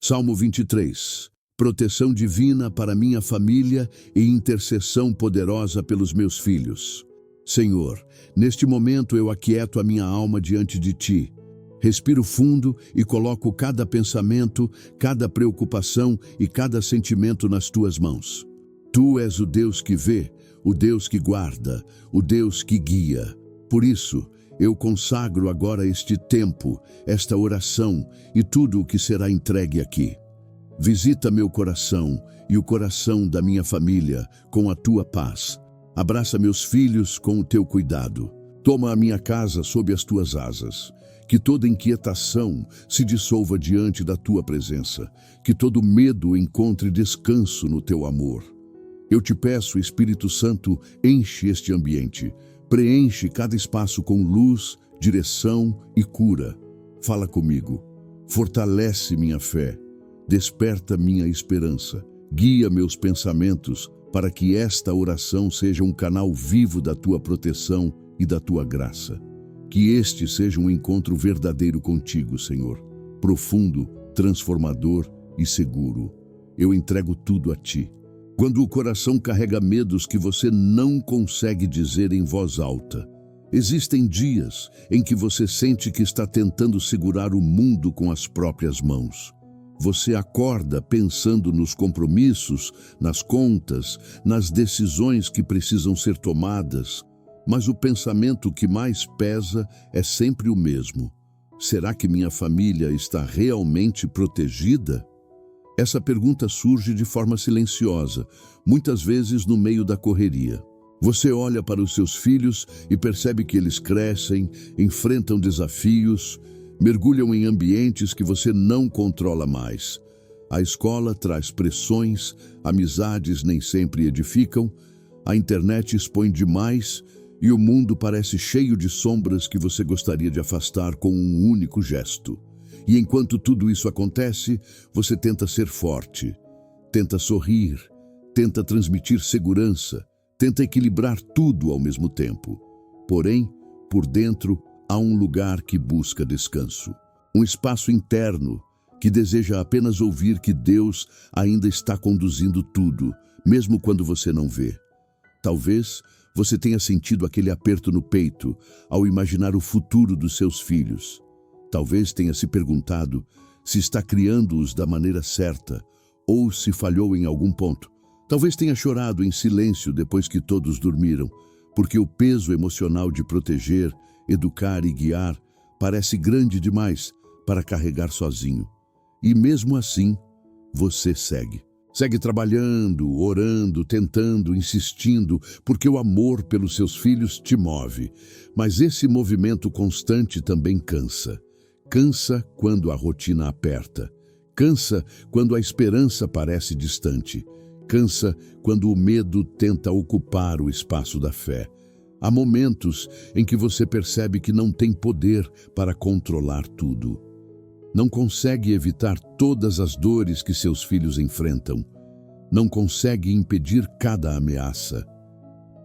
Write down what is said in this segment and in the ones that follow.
Salmo 23. Proteção divina para minha família e intercessão poderosa pelos meus filhos. Senhor, neste momento eu aquieto a minha alma diante de Ti. Respiro fundo e coloco cada pensamento, cada preocupação e cada sentimento nas Tuas mãos. Tu és o Deus que vê, o Deus que guarda, o Deus que guia. Por isso, eu consagro agora este tempo, esta oração e tudo o que será entregue aqui. Visita meu coração e o coração da minha família com a Tua paz. Abraça meus filhos com o Teu cuidado. Toma a minha casa sob as Tuas asas. Que toda inquietação se dissolva diante da Tua presença. Que todo medo encontre descanso no Teu amor. Eu te peço, Espírito Santo, enche este ambiente. Preenche cada espaço com luz, direção e cura. Fala comigo. Fortalece minha fé. Desperta minha esperança. Guia meus pensamentos para que esta oração seja um canal vivo da Tua proteção e da Tua graça. Que este seja um encontro verdadeiro contigo, Senhor. Profundo, transformador e seguro. Eu entrego tudo a Ti. Quando o coração carrega medos que você não consegue dizer em voz alta, existem dias em que você sente que está tentando segurar o mundo com as próprias mãos. Você acorda pensando nos compromissos, nas contas, nas decisões que precisam ser tomadas, mas o pensamento que mais pesa é sempre o mesmo. Será que minha família está realmente protegida? Essa pergunta surge de forma silenciosa, muitas vezes no meio da correria. Você olha para os seus filhos e percebe que eles crescem, enfrentam desafios, mergulham em ambientes que você não controla mais. A escola traz pressões, amizades nem sempre edificam, a internet expõe demais e o mundo parece cheio de sombras que você gostaria de afastar com um único gesto. E enquanto tudo isso acontece, você tenta ser forte, tenta sorrir, tenta transmitir segurança, tenta equilibrar tudo ao mesmo tempo. Porém, por dentro, há um lugar que busca descanso, um espaço interno que deseja apenas ouvir que Deus ainda está conduzindo tudo, mesmo quando você não vê. Talvez você tenha sentido aquele aperto no peito ao imaginar o futuro dos seus filhos. Talvez tenha se perguntado se está criando-os da maneira certa ou se falhou em algum ponto. Talvez tenha chorado em silêncio depois que todos dormiram, porque o peso emocional de proteger, educar e guiar parece grande demais para carregar sozinho. E mesmo assim, você segue. Segue trabalhando, orando, tentando, insistindo, porque o amor pelos seus filhos te move. Mas esse movimento constante também cansa. Cansa quando a rotina aperta. Cansa quando a esperança parece distante. Cansa quando o medo tenta ocupar o espaço da fé. Há momentos em que você percebe que não tem poder para controlar tudo. Não consegue evitar todas as dores que seus filhos enfrentam. Não consegue impedir cada ameaça.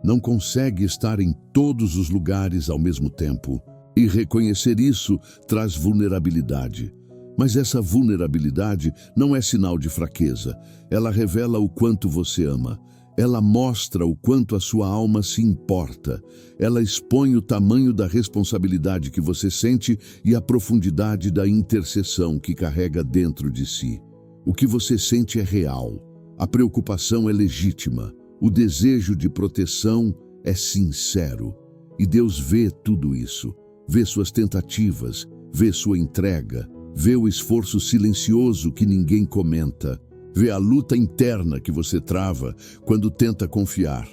Não consegue estar em todos os lugares ao mesmo tempo. E reconhecer isso traz vulnerabilidade. Mas essa vulnerabilidade não é sinal de fraqueza. Ela revela o quanto você ama. Ela mostra o quanto a sua alma se importa. Ela expõe o tamanho da responsabilidade que você sente e a profundidade da intercessão que carrega dentro de si. O que você sente é real. A preocupação é legítima. O desejo de proteção é sincero. E Deus vê tudo isso. Vê suas tentativas, vê sua entrega, vê o esforço silencioso que ninguém comenta, vê a luta interna que você trava quando tenta confiar,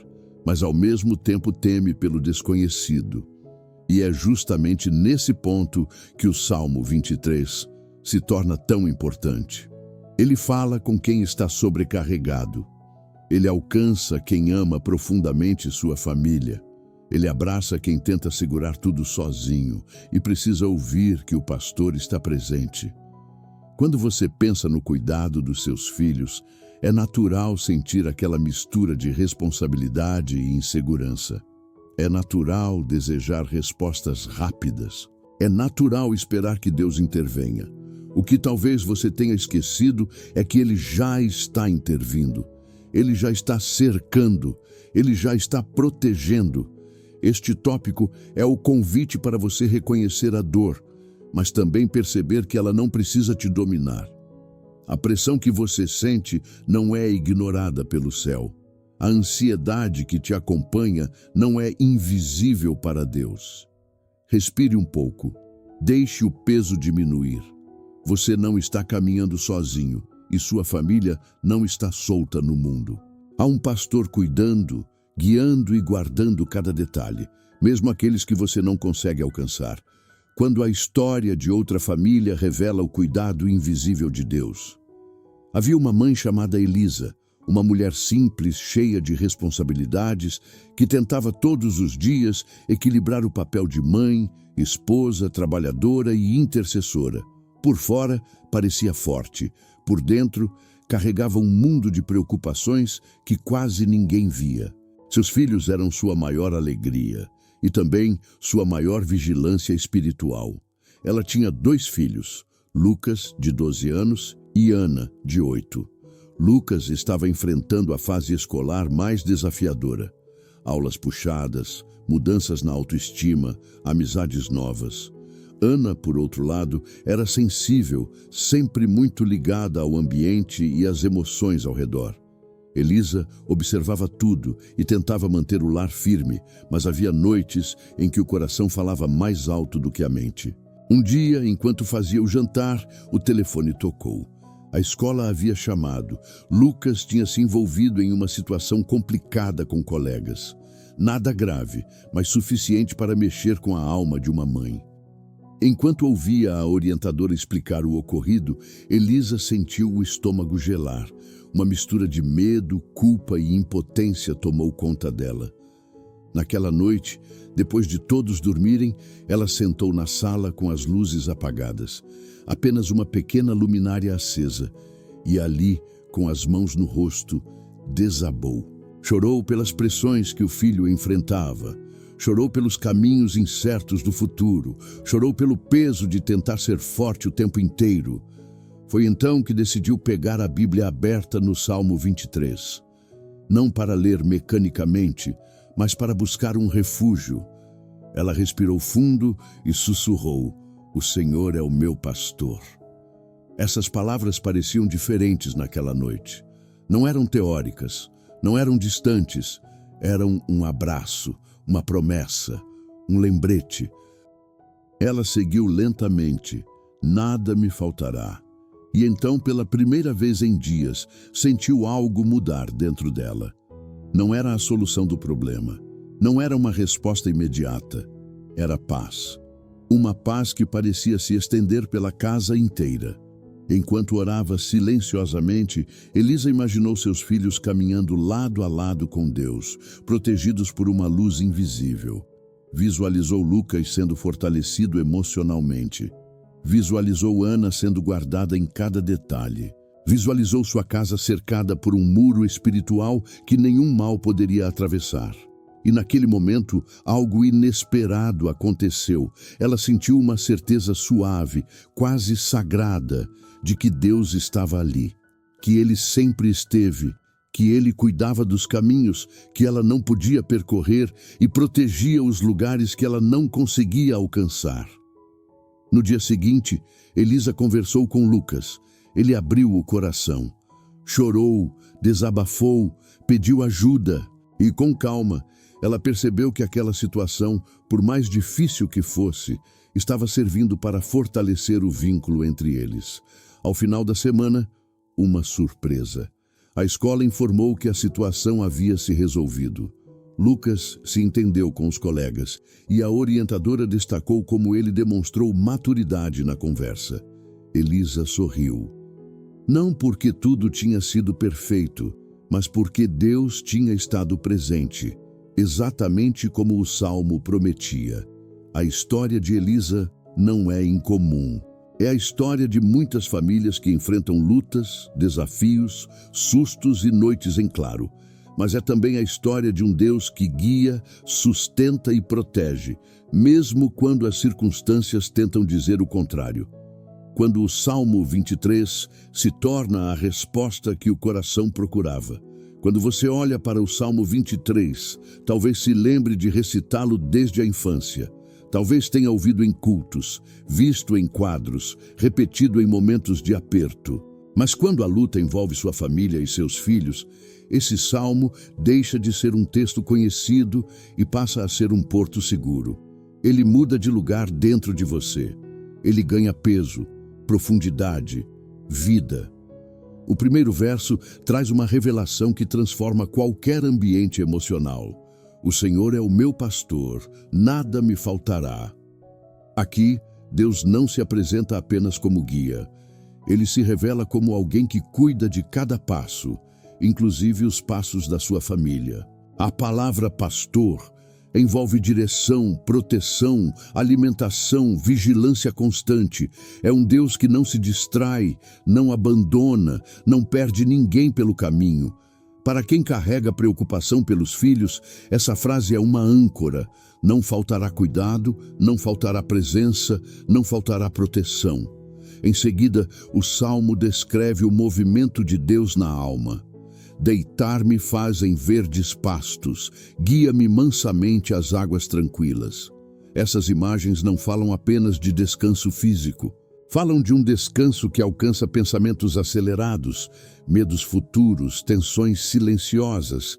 mas ao mesmo tempo teme pelo desconhecido. E é justamente nesse ponto que o Salmo 23 se torna tão importante. Ele fala com quem está sobrecarregado. Ele alcança quem ama profundamente sua família. Ele abraça quem tenta segurar tudo sozinho e precisa ouvir que o pastor está presente. Quando você pensa no cuidado dos seus filhos, é natural sentir aquela mistura de responsabilidade e insegurança. É natural desejar respostas rápidas. É natural esperar que Deus intervenha. O que talvez você tenha esquecido é que Ele já está intervindo. Ele já está cercando. Ele já está protegendo. Este tópico é o convite para você reconhecer a dor, mas também perceber que ela não precisa te dominar. A pressão que você sente não é ignorada pelo céu. A ansiedade que te acompanha não é invisível para Deus. Respire um pouco. Deixe o peso diminuir. Você não está caminhando sozinho e sua família não está solta no mundo. Há um pastor cuidando, guiando e guardando cada detalhe, mesmo aqueles que você não consegue alcançar. Quando a história de outra família revela o cuidado invisível de Deus. Havia uma mãe chamada Elisa, uma mulher simples, cheia de responsabilidades, que tentava todos os dias equilibrar o papel de mãe, esposa, trabalhadora e intercessora. Por fora, parecia forte. Por dentro, carregava um mundo de preocupações que quase ninguém via. Seus filhos eram sua maior alegria e também sua maior vigilância espiritual. Ela tinha 2 filhos, Lucas, de 12 anos, e Ana, de 8. Lucas estava enfrentando a fase escolar mais desafiadora. Aulas puxadas, mudanças na autoestima, amizades novas. Ana, por outro lado, era sensível, sempre muito ligada ao ambiente e às emoções ao redor. Elisa observava tudo e tentava manter o lar firme, mas havia noites em que o coração falava mais alto do que a mente. Um dia, enquanto fazia o jantar, o telefone tocou. A escola havia chamado. Lucas tinha se envolvido em uma situação complicada com colegas. Nada grave, mas suficiente para mexer com a alma de uma mãe. Enquanto ouvia a orientadora explicar o ocorrido, Elisa sentiu o estômago gelar. Uma mistura de medo, culpa e impotência tomou conta dela. Naquela noite, depois de todos dormirem, ela sentou na sala com as luzes apagadas. Apenas uma pequena luminária acesa. E ali, com as mãos no rosto, desabou. Chorou pelas pressões que o filho enfrentava. Chorou pelos caminhos incertos do futuro. Chorou pelo peso de tentar ser forte o tempo inteiro. Foi então que decidiu pegar a Bíblia aberta no Salmo 23. Não para ler mecanicamente, mas para buscar um refúgio. Ela respirou fundo e sussurrou: "O Senhor é o meu pastor." Essas palavras pareciam diferentes naquela noite. Não eram teóricas, não eram distantes, eram um abraço, uma promessa, um lembrete. Ela seguiu lentamente: "Nada me faltará." E então, pela primeira vez em dias, sentiu algo mudar dentro dela. Não era a solução do problema, não era uma resposta imediata, era paz. Uma paz que parecia se estender pela casa inteira. Enquanto orava silenciosamente, Elisa imaginou seus filhos caminhando lado a lado com Deus, protegidos por uma luz invisível. Visualizou Lucas sendo fortalecido emocionalmente. Visualizou Ana sendo guardada em cada detalhe. Visualizou sua casa cercada por um muro espiritual que nenhum mal poderia atravessar. E naquele momento, algo inesperado aconteceu. Ela sentiu uma certeza suave, quase sagrada, de que Deus estava ali, que Ele sempre esteve, que Ele cuidava dos caminhos que ela não podia percorrer e protegia os lugares que ela não conseguia alcançar. No dia seguinte, Elisa conversou com Lucas. Ele abriu o coração. Chorou, desabafou, pediu ajuda. E com calma, ela percebeu que aquela situação, por mais difícil que fosse, estava servindo para fortalecer o vínculo entre eles. Ao final da semana, uma surpresa. A escola informou que a situação havia se resolvido. Lucas se entendeu com os colegas e a orientadora destacou como ele demonstrou maturidade na conversa. Elisa sorriu. Não porque tudo tinha sido perfeito, mas porque Deus tinha estado presente, exatamente como o Salmo prometia. A história de Elisa não é incomum. É a história de muitas famílias que enfrentam lutas, desafios, sustos e noites em claro. Mas é também a história de um Deus que guia, sustenta e protege, mesmo quando as circunstâncias tentam dizer o contrário. quando o Salmo 23 se torna a resposta que o coração procurava. Quando você olha para o Salmo 23, talvez se lembre de recitá-lo desde a infância. Talvez tenha ouvido em cultos, visto em quadros, repetido em momentos de aperto. Mas quando a luta envolve sua família e seus filhos, esse salmo deixa de ser um texto conhecido e passa a ser um porto seguro. Ele muda de lugar dentro de você. Ele ganha peso, profundidade, vida. O primeiro verso traz uma revelação que transforma qualquer ambiente emocional. O Senhor é o meu pastor, nada me faltará. Aqui, Deus não se apresenta apenas como guia. Ele se revela como alguém que cuida de cada passo, inclusive os passos da sua família. A palavra pastor envolve direção, proteção, alimentação, vigilância constante. É um Deus que não se distrai, não abandona, não perde ninguém pelo caminho. Para quem carrega preocupação pelos filhos, essa frase é uma âncora. Não faltará cuidado, não faltará presença, não faltará proteção. Em seguida, o Salmo descreve o movimento de Deus na alma. Deitar-me faz em verdes pastos, guia-me mansamente às águas tranquilas. Essas imagens não falam apenas de descanso físico. Falam de um descanso que alcança pensamentos acelerados, medos futuros, tensões silenciosas.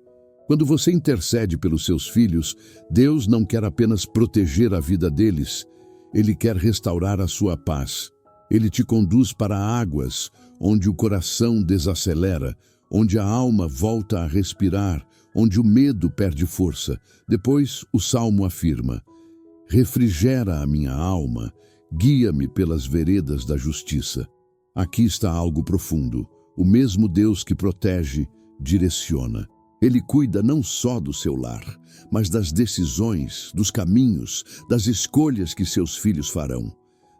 Quando você intercede pelos seus filhos, Deus não quer apenas proteger a vida deles, Ele quer restaurar a sua paz. Ele te conduz para águas, onde o coração desacelera, onde a alma volta a respirar, onde o medo perde força. Depois, o Salmo afirma: refrigera a minha alma, guia-me pelas veredas da justiça. Aqui está algo profundo. O mesmo Deus que protege, direciona. Ele cuida não só do seu lar, mas das decisões, dos caminhos, das escolhas que seus filhos farão.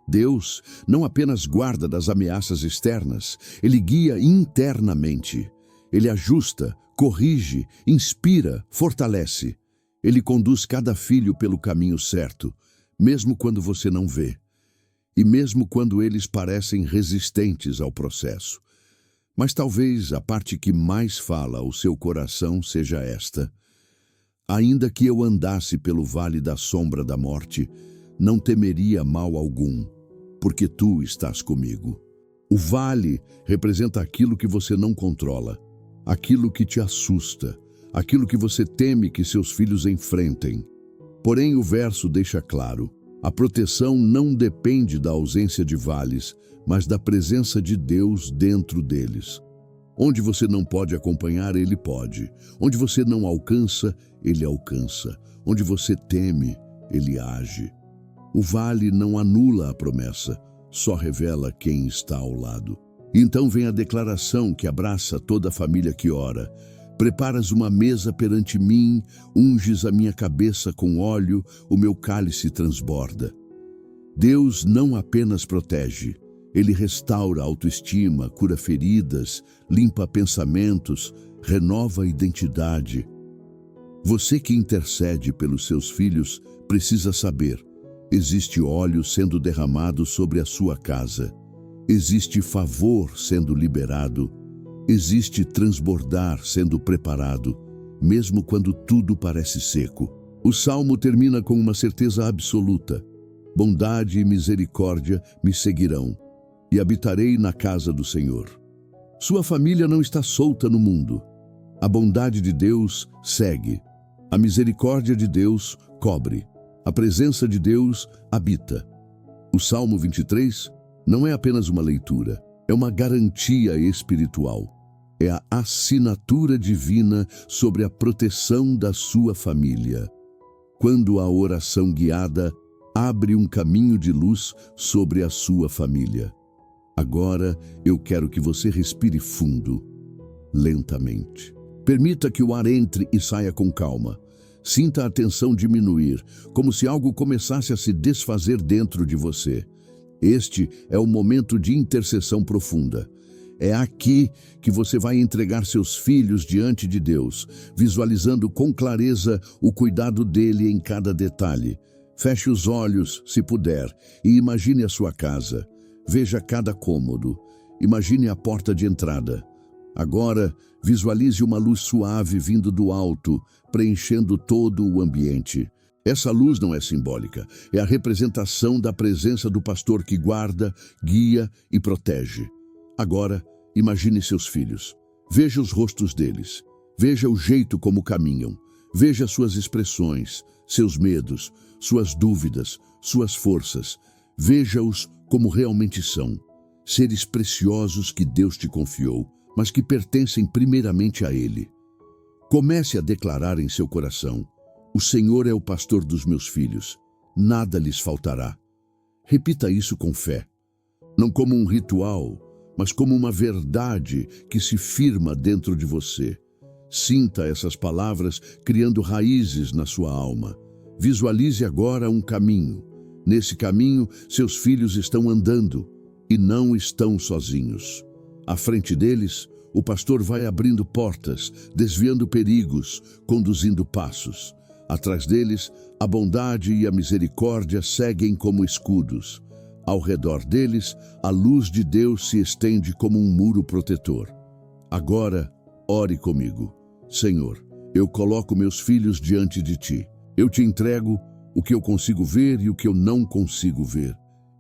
Deus não apenas guarda das ameaças externas, Ele guia internamente. Ele ajusta, corrige, inspira, fortalece. Ele conduz cada filho pelo caminho certo, mesmo quando você não vê. E mesmo quando eles parecem resistentes ao processo. Mas talvez a parte que mais fala ao seu coração seja esta: ainda que eu andasse pelo vale da sombra da morte, não temeria mal algum, porque tu estás comigo. O vale representa aquilo que você não controla, aquilo que te assusta, aquilo que você teme que seus filhos enfrentem. Porém, o verso deixa claro: a proteção não depende da ausência de vales, mas da presença de Deus dentro deles. Onde você não pode acompanhar, Ele pode. Onde você não alcança, Ele alcança. Onde você teme, Ele age. O vale não anula a promessa, só revela quem está ao lado. Então vem a declaração que abraça toda a família que ora: preparas uma mesa perante mim, unges a minha cabeça com óleo, o meu cálice transborda. Deus não apenas protege, Ele restaura a autoestima, cura feridas, limpa pensamentos, renova a identidade. Você que intercede pelos seus filhos precisa saber: existe óleo sendo derramado sobre a sua casa. Existe favor sendo liberado. Existe transbordar sendo preparado, mesmo quando tudo parece seco. O Salmo termina com uma certeza absoluta: bondade e misericórdia me seguirão, e habitarei na casa do Senhor. Sua família não está solta no mundo. A bondade de Deus segue. A misericórdia de Deus cobre. A presença de Deus habita. O Salmo 23 não é apenas uma leitura, é uma garantia espiritual. É a assinatura divina sobre a proteção da sua família. Quando a oração guiada abre um caminho de luz sobre a sua família. Agora eu quero que você respire fundo, lentamente. Permita que o ar entre e saia com calma. Sinta a tensão diminuir, como se algo começasse a se desfazer dentro de você. Este é o momento de intercessão profunda. É aqui que você vai entregar seus filhos diante de Deus, visualizando com clareza o cuidado dele em cada detalhe. Feche os olhos, se puder, e imagine a sua casa. Veja cada cômodo. Imagine a porta de entrada. Agora, visualize uma luz suave vindo do alto, preenchendo todo o ambiente. Essa luz não é simbólica, é a representação da presença do pastor que guarda, guia e protege. Agora, imagine seus filhos. Veja os rostos deles. Veja o jeito como caminham. Veja suas expressões, seus medos, suas dúvidas, suas forças. Veja-os como realmente são. Seres preciosos que Deus te confiou, mas que pertencem primeiramente a Ele. Comece a declarar em seu coração: o Senhor é o pastor dos meus filhos, nada lhes faltará. Repita isso com fé, não como um ritual, mas como uma verdade que se firma dentro de você. Sinta essas palavras criando raízes na sua alma. Visualize agora um caminho. Nesse caminho, seus filhos estão andando e não estão sozinhos. À frente deles, o pastor vai abrindo portas, desviando perigos, conduzindo passos. Atrás deles, a bondade e a misericórdia seguem como escudos. Ao redor deles, a luz de Deus se estende como um muro protetor. Agora, ore comigo. Senhor, eu coloco meus filhos diante de Ti. Eu te entrego o que eu consigo ver e o que eu não consigo ver.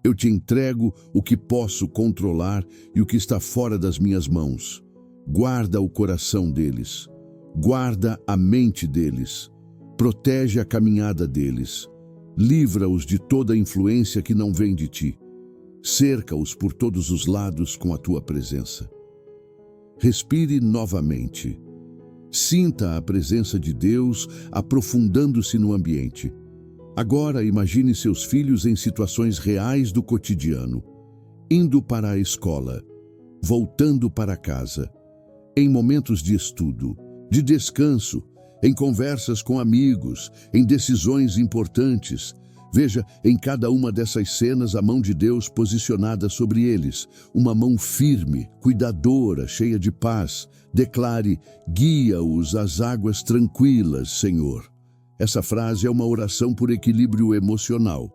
Eu te entrego o que posso controlar e o que está fora das minhas mãos. Guarda o coração deles. Guarda a mente deles. Protege a caminhada deles. Livra-os de toda influência que não vem de Ti. Cerca-os por todos os lados com a Tua presença. Respire novamente. Sinta a presença de Deus aprofundando-se no ambiente. Agora imagine seus filhos em situações reais do cotidiano, indo para a escola, voltando para casa, em momentos de estudo, de descanso, em conversas com amigos, em decisões importantes. Veja em cada uma dessas cenas a mão de Deus posicionada sobre eles, uma mão firme, cuidadora, cheia de paz. Declare: guia-os às águas tranquilas, Senhor. Essa frase é uma oração por equilíbrio emocional,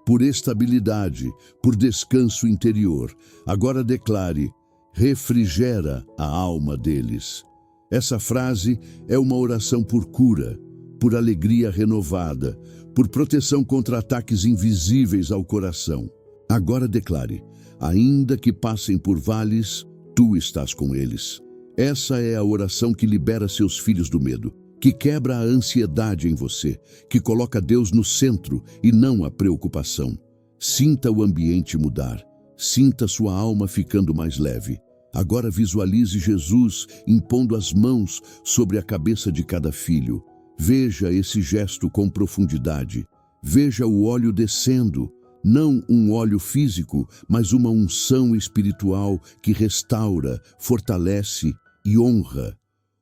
por estabilidade, por descanso interior. Agora declare: refrigera a alma deles. Essa frase é uma oração por cura, por alegria renovada, por proteção contra ataques invisíveis ao coração. Agora declare: ainda que passem por vales, Tu estás com eles. Essa é a oração que libera seus filhos do medo, que quebra a ansiedade em você, que coloca Deus no centro e não a preocupação. Sinta o ambiente mudar. Sinta sua alma ficando mais leve. Agora visualize Jesus impondo as mãos sobre a cabeça de cada filho. Veja esse gesto com profundidade. Veja o óleo descendo, não um óleo físico, mas uma unção espiritual que restaura, fortalece e honra.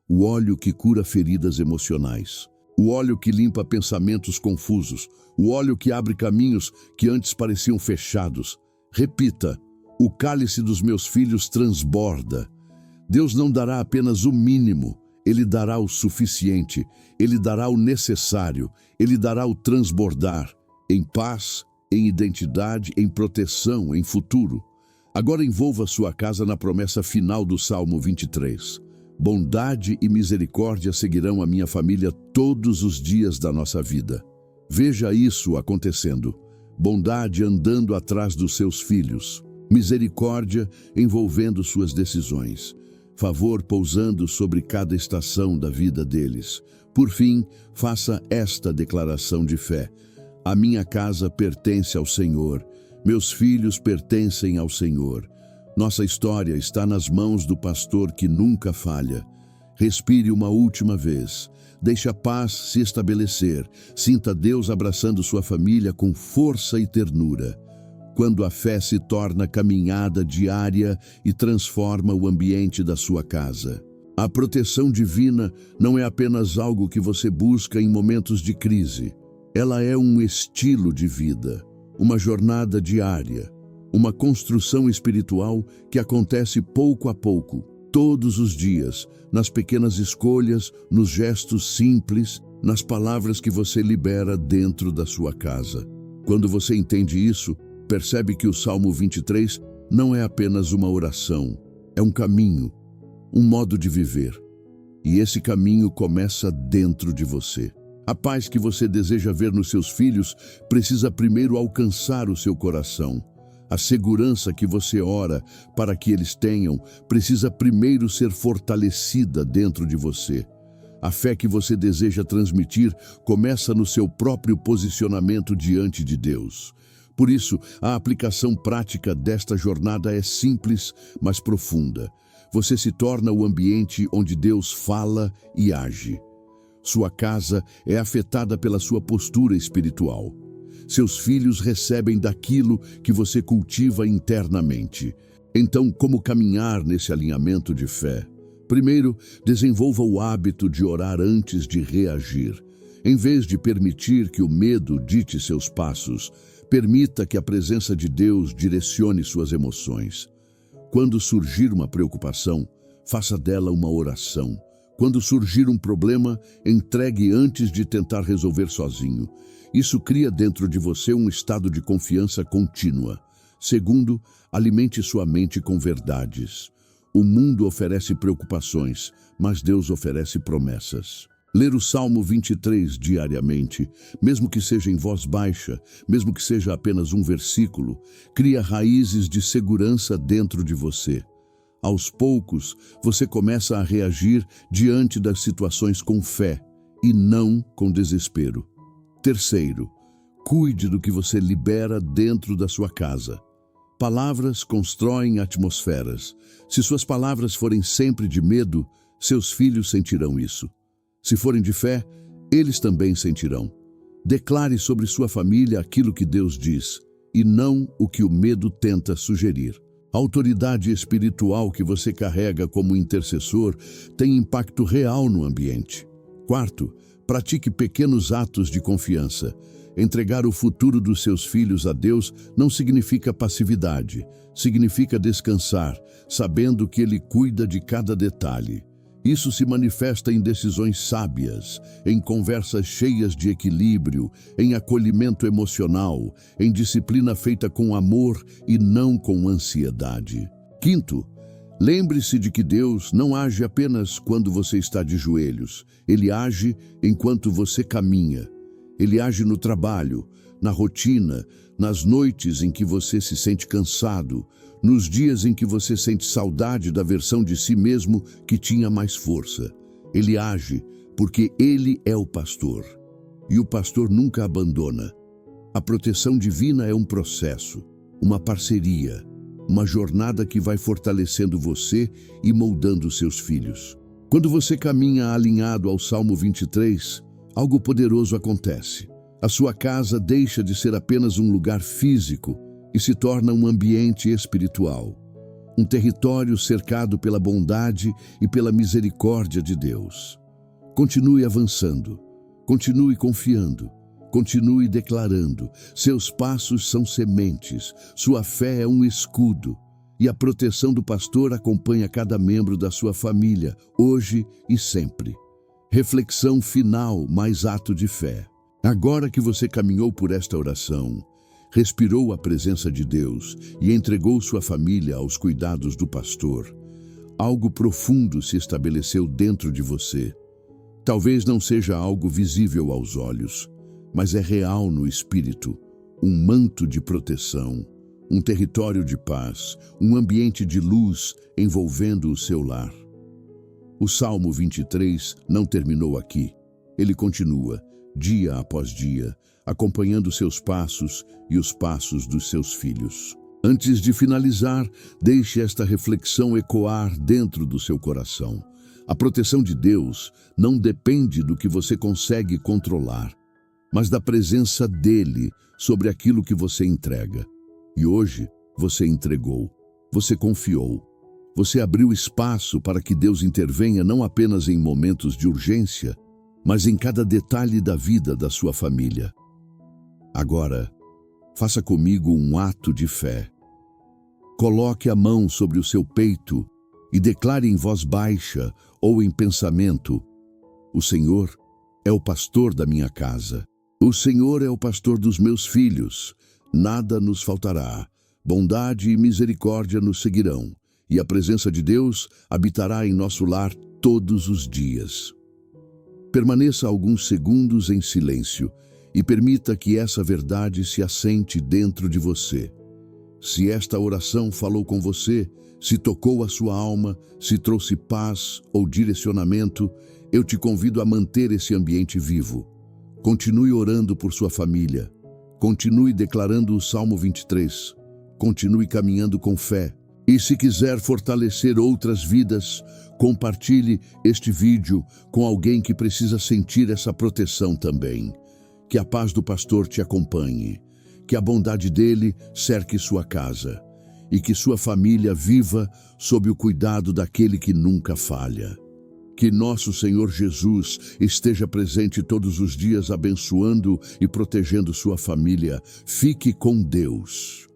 O óleo que cura feridas emocionais. O óleo que limpa pensamentos confusos. O óleo que abre caminhos que antes pareciam fechados. Repita: o cálice dos meus filhos transborda. Deus não dará apenas o mínimo, Ele dará o suficiente, Ele dará o necessário, Ele dará o transbordar, em paz, em identidade, em proteção, em futuro. Agora envolva sua casa na promessa final do Salmo 23. Bondade e misericórdia seguirão a minha família todos os dias da nossa vida. Veja isso acontecendo. Bondade andando atrás dos seus filhos. Misericórdia envolvendo suas decisões. Favor pousando sobre cada estação da vida deles. Por fim, faça esta declaração de fé: a minha casa pertence ao Senhor, meus filhos pertencem ao Senhor. Nossa história está nas mãos do pastor que nunca falha. Respire uma última vez. Deixe a paz se estabelecer. Sinta Deus abraçando sua família com força e ternura. Quando a fé se torna caminhada diária e transforma o ambiente da sua casa. A proteção divina não é apenas algo que você busca em momentos de crise. Ela é um estilo de vida, uma jornada diária, uma construção espiritual que acontece pouco a pouco, todos os dias, nas pequenas escolhas, nos gestos simples, nas palavras que você libera dentro da sua casa. Quando você entende isso, percebe que o Salmo 23 não é apenas uma oração, é um caminho, um modo de viver. E esse caminho começa dentro de você. A paz que você deseja ver nos seus filhos precisa primeiro alcançar o seu coração. A segurança que você ora para que eles tenham precisa primeiro ser fortalecida dentro de você. A fé que você deseja transmitir começa no seu próprio posicionamento diante de Deus. Por isso, a aplicação prática desta jornada é simples, mas profunda. Você se torna o ambiente onde Deus fala e age. Sua casa é afetada pela sua postura espiritual. Seus filhos recebem daquilo que você cultiva internamente. Então, como caminhar nesse alinhamento de fé? Primeiro, desenvolva o hábito de orar antes de reagir. Em vez de permitir que o medo dite seus passos, permita que a presença de Deus direcione suas emoções. Quando surgir uma preocupação, faça dela uma oração. Quando surgir um problema, entregue antes de tentar resolver sozinho. Isso cria dentro de você um estado de confiança contínua. Segundo, alimente sua mente com verdades. O mundo oferece preocupações, mas Deus oferece promessas. Ler o Salmo 23 diariamente, mesmo que seja em voz baixa, mesmo que seja apenas um versículo, cria raízes de segurança dentro de você. Aos poucos, você começa a reagir diante das situações com fé e não com desespero. Terceiro, cuide do que você libera dentro da sua casa. Palavras constroem atmosferas. Se suas palavras forem sempre de medo, seus filhos sentirão isso. Se forem de fé, eles também sentirão. Declare sobre sua família aquilo que Deus diz, e não o que o medo tenta sugerir. A autoridade espiritual que você carrega como intercessor tem impacto real no ambiente. Quarto, pratique pequenos atos de confiança. Entregar o futuro dos seus filhos a Deus não significa passividade, significa descansar, sabendo que Ele cuida de cada detalhe. Isso se manifesta em decisões sábias, em conversas cheias de equilíbrio, em acolhimento emocional, em disciplina feita com amor e não com ansiedade. Quinto, lembre-se de que Deus não age apenas quando você está de joelhos. Ele age enquanto você caminha. Ele age no trabalho, na rotina, nas noites em que você se sente cansado, nos dias em que você sente saudade da versão de si mesmo que tinha mais força. Ele age porque Ele é o pastor. E o pastor nunca abandona. A proteção divina é um processo, uma parceria, uma jornada que vai fortalecendo você e moldando seus filhos. Quando você caminha alinhado ao Salmo 23, algo poderoso acontece. A sua casa deixa de ser apenas um lugar físico e se torna um ambiente espiritual. Um território cercado pela bondade e pela misericórdia de Deus. Continue avançando, continue confiando, continue declarando. Seus passos são sementes, sua fé é um escudo. E a proteção do pastor acompanha cada membro da sua família, hoje e sempre. Reflexão final mais ato de fé. Agora que você caminhou por esta oração, respirou a presença de Deus e entregou sua família aos cuidados do pastor, algo profundo se estabeleceu dentro de você. Talvez não seja algo visível aos olhos, mas é real no espírito, um manto de proteção, um território de paz, um ambiente de luz envolvendo o seu lar. O Salmo 23 não terminou aqui. Ele continua, dia após dia, acompanhando seus passos e os passos dos seus filhos. Antes de finalizar, deixe esta reflexão ecoar dentro do seu coração. A proteção de Deus não depende do que você consegue controlar, mas da presença dele sobre aquilo que você entrega. E hoje, você entregou, você confiou, você abriu espaço para que Deus intervenha não apenas em momentos de urgência, mas em cada detalhe da vida da sua família. Agora, faça comigo um ato de fé. Coloque a mão sobre o seu peito e declare em voz baixa ou em pensamento: o Senhor é o pastor da minha casa. O Senhor é o pastor dos meus filhos. Nada nos faltará, Bondade e misericórdia nos seguirão, e a presença de Deus habitará em nosso lar todos os dias. Permaneça alguns segundos em silêncio e permita que essa verdade se assente dentro de você. Se esta oração falou com você, se tocou a sua alma, se trouxe paz ou direcionamento, eu te convido a manter esse ambiente vivo. Continue orando por sua família. Continue declarando o Salmo 23. Continue caminhando com fé. E se quiser fortalecer outras vidas, compartilhe este vídeo com alguém que precisa sentir essa proteção também. Que a paz do pastor te acompanhe. Que a bondade dele cerque sua casa. E que sua família viva sob o cuidado daquele que nunca falha. Que nosso Senhor Jesus esteja presente todos os dias abençoando e protegendo sua família. Fique com Deus.